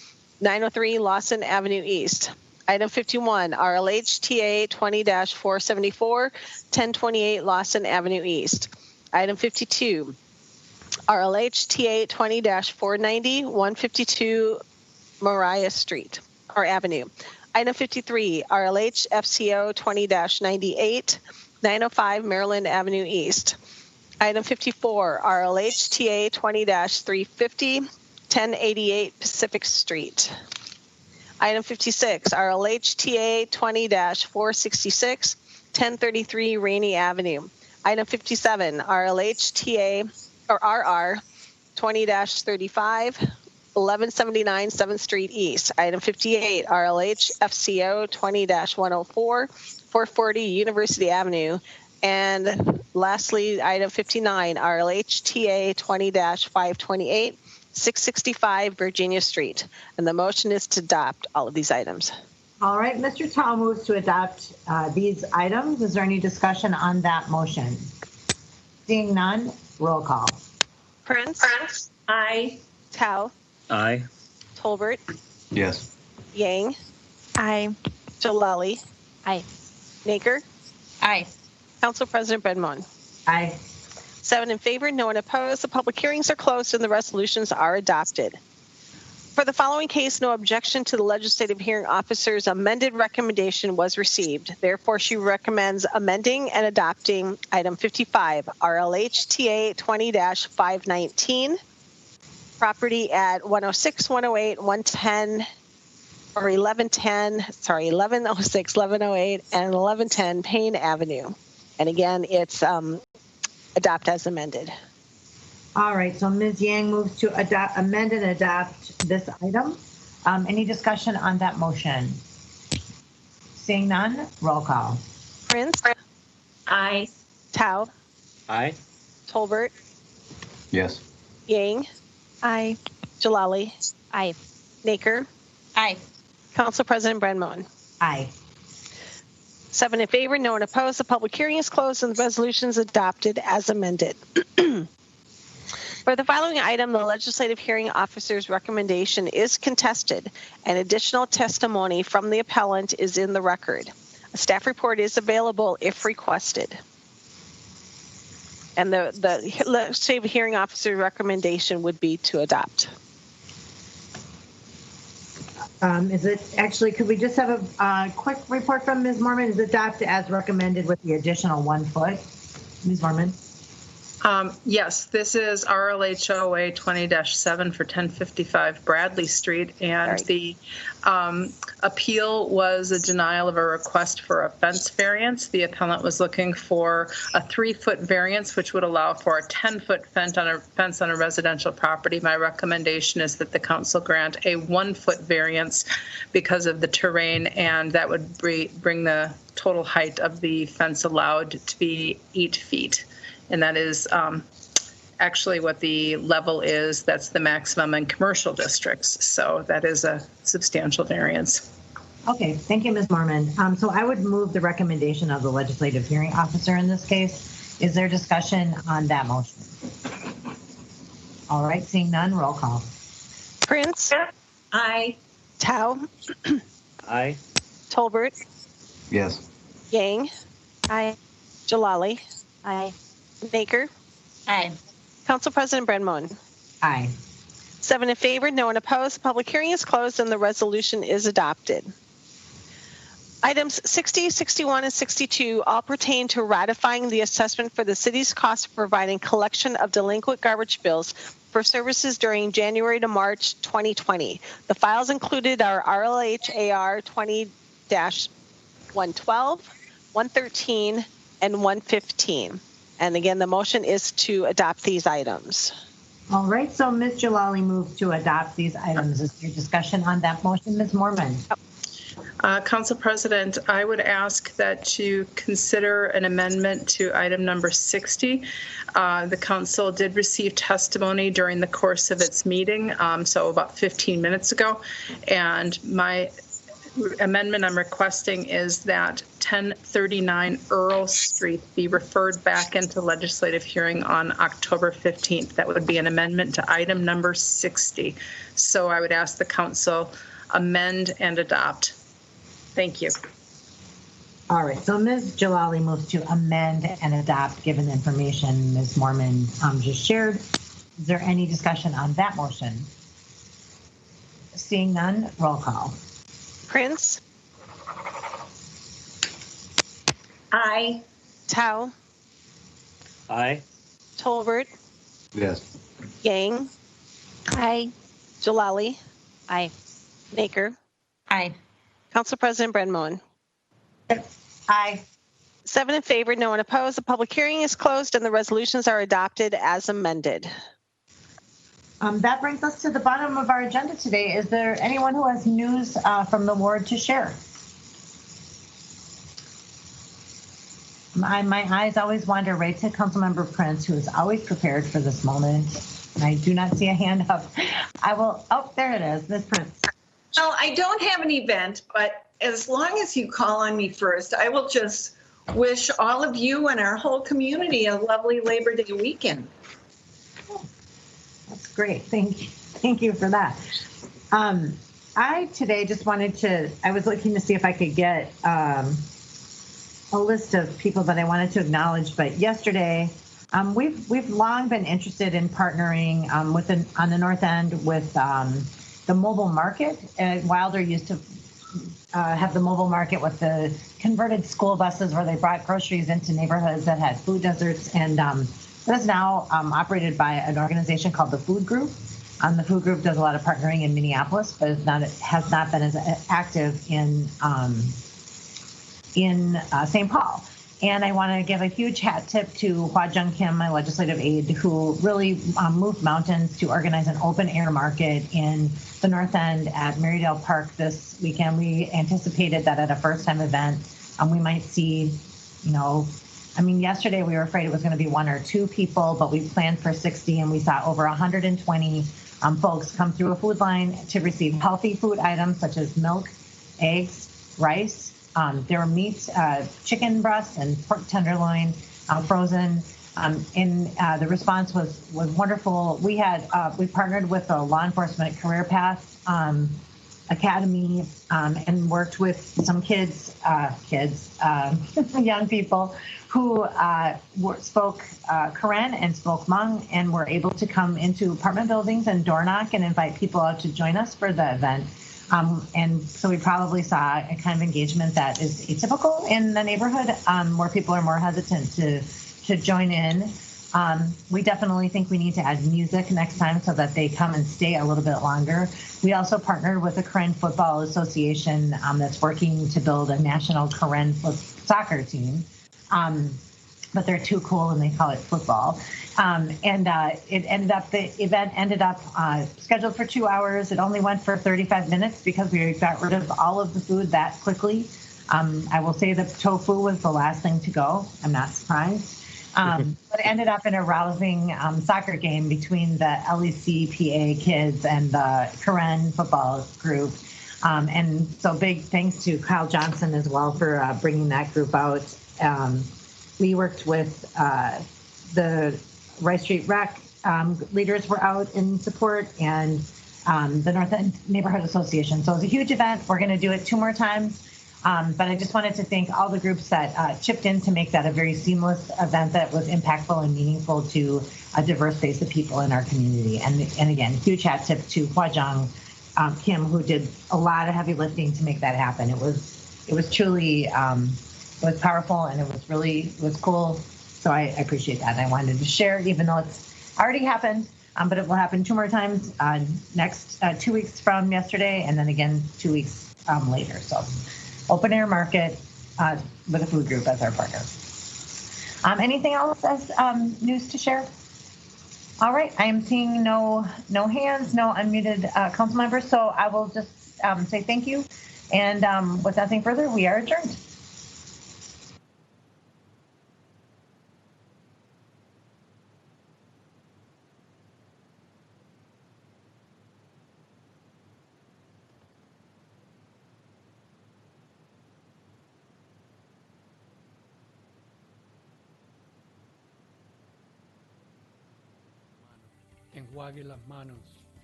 903 Lawson Avenue East. Item 51, RLHTA 20-474, 1028 Lawson Avenue East. Item 52, RLHTA 20-490, 152 Mariah Street or Avenue. Item 53, RLH FCO 20-98, 905 Maryland Avenue East. Item 54, RLHTA 20-350, 1088 Pacific Street. Item 56, RLHTA 20-466, 1033 Rainy Avenue. Item 57, RLHTA or RR 20-35, 1179 7th Street East. Item 58, RLH FCO 20-104, 440 University Avenue. And lastly, item 59, RLHTA 20-528, 665 Virginia Street. And the motion is to adopt all of these items. All right, Mr. Tao moves to adopt these items. Is there any discussion on that motion? Seeing none, roll call. Prince? Aye. Tao? Aye. Tolbert? Yes. Yang? Aye. Jalali? Aye. Naker? Aye. Council President Brenmon? Aye. 7 in favor, no one opposed. The public hearings are closed and the resolutions are adopted. For the following case, no objection to the legislative hearing officer's amended recommendation was received. Therefore, she recommends amending and adopting item 55, RLHTA 20-519, property at 106, 108, 110, or 1106, 1108, and 1110 Payne Avenue. And again, it's adopt as amended. All right, so Ms. Yang moves to amend and adopt this item. Any discussion on that motion? Seeing none, roll call. Prince? Aye. Tao? Aye. Tolbert? Yes. Yang? Aye. Jalali? Aye. Naker? Aye. Council President Brenmon? Aye. 7 in favor, no one opposed. The public hearing is closed and the resolution is adopted as amended. For the following item, the legislative hearing officer's recommendation is contested and additional testimony from the appellant is in the record. A staff report is available if requested. And the legislative hearing officer's recommendation would be to adopt. Is it actually, could we just have a quick report from Ms. Mormon? Is it adopted as recommended with the additional 1 foot? Ms. Mormon? Yes, this is RLHOA 20-7 for 1055 Bradley Street, and the appeal was a denial of a request for a fence variance. The appellant was looking for a 3-foot variance, which would allow for a 10-foot fence on a residential property. My recommendation is that the council grant a 1-foot variance because of the terrain, and that would bring the total height of the fence allowed to be 8 feet. And that is actually what the level is. That's the maximum in commercial districts. So that is a substantial variance. Okay, thank you, Ms. Mormon. So I would move the recommendation of the legislative hearing officer in this case. Is there discussion on that motion? All right, seeing none, roll call. Prince, Aye. Tao, Aye. Tolbert, Yes. Yang, Aye. Jalali, Aye. Baker, Aye. Council President Brenmoen. Aye. 7 in favor, no one opposed. The public hearing is closed and the resolution is adopted. Items 60, 61, and 62 all pertain to ratifying the assessment for the city's cost of providing collection of delinquent garbage bills for services during January to March 2020. The files included are RLH AR 20-112, 113, and 115. And again, the motion is to adopt these items. All right, so Ms. Jalali moved to adopt these items. Is there discussion on that motion, Ms. Mormon? Council President, I would ask that you consider an amendment to item number 60. The council did receive testimony during the course of its meeting, so about 15 minutes ago, and my amendment I'm requesting is that 1039 Earl Street be referred back into legislative hearing on October 15th. That would be an amendment to item number 60. So I would ask the council amend and adopt. Thank you. All right, so Ms. Jalali moves to amend and adopt given the information Ms. Mormon just shared. Is there any discussion on that motion? Seeing none, roll call. Prince, Aye. Tao, Aye. Tolbert, Yes. Yang, Aye. Jalali, Aye. Baker, Aye. Council President Brenmoen. Aye. 7 in favor, no one opposed. The public hearing is closed and the resolutions are adopted as amended. That brings us to the bottom of our agenda today. Is there anyone who has news from the ward to share? My eyes always wander right to Councilmember Prince, who is always prepared for this moment. I do not see a hand up. Oh, there it is, Ms. Prince. Well, I don't have an event, but as long as you call on me first, I will just wish all of you and our whole community a lovely Labor Day weekend. That's great. Thank you for that. I today just I was looking to see if I could get a list of people that I wanted to acknowledge, but yesterday we've long been interested in partnering on the north end with the mobile market. Wilder used to have the mobile market with the converted school buses where they brought groceries into neighborhoods that had food deserts, and that is now operated by an organization called the Food Group. The Food Group does a lot of partnering in Minneapolis, but has not been as active in St. Paul. And I want to give a huge hat tip to Hua Jung Kim, my legislative aide, who really moved mountains to organize an open air market in the North End at Marydale Park this weekend. We anticipated that at a first time event, we might see, yesterday we were afraid it was going to be 1 or 2 people, but we planned for 60 and we saw over 120 folks come through a food line to receive healthy food items such as milk, eggs, rice. There were meat, chicken breasts and pork tenderloin, frozen. And the response was wonderful. We partnered with the Law Enforcement Career Path Academy and worked with some young people who spoke Karen and spoke Hmong and were able to come into apartment buildings and door knock and invite people out to join us for the event. And so we probably saw a kind of engagement that is atypical in the neighborhood, where people are more hesitant to join in. We definitely think we need to add music next time so that they come and stay a little bit longer. We also partnered with the Karen Football Association that's working to build a national Karen soccer team. But they're too cool and they call it football. The event ended up scheduled for 2 hours. It only went for 35 minutes because we got rid of all of the food that quickly. I will say the tofu was the last thing to go. I'm not surprised. But it ended up in a rousing soccer game between the LEC PA kids and the Karen football group. And so big thanks to Kyle Johnson as well for bringing that group out. We worked with the Rice Street Rec leaders were out in support, and the North End Neighborhood Association. So it was a huge event. We're going to do it 2 more times. But I just wanted to thank all the groups that chipped in to make that a very seamless event that was impactful and meaningful to a diverse base of people in our community. And again, huge hat tip to Huajang Kim, who did a lot of heavy lifting to make that happen. It was truly, it was powerful, and it was cool. So I appreciate that. And I wanted to share, even though it's already happened, but it will happen 2 more times next 2 weeks from yesterday, and then again 2 weeks later. So open air market with a food group as our partner. Anything else as news to share? All right, I am seeing no hands, no unmuted council members, so I will just say thank you. And with nothing further, we are adjourned. Enjuague las manos,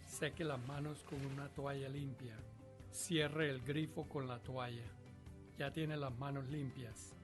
seque las manos con una toalla limpia, cierre el grifo con la toalla. Ya tiene las manos limpias.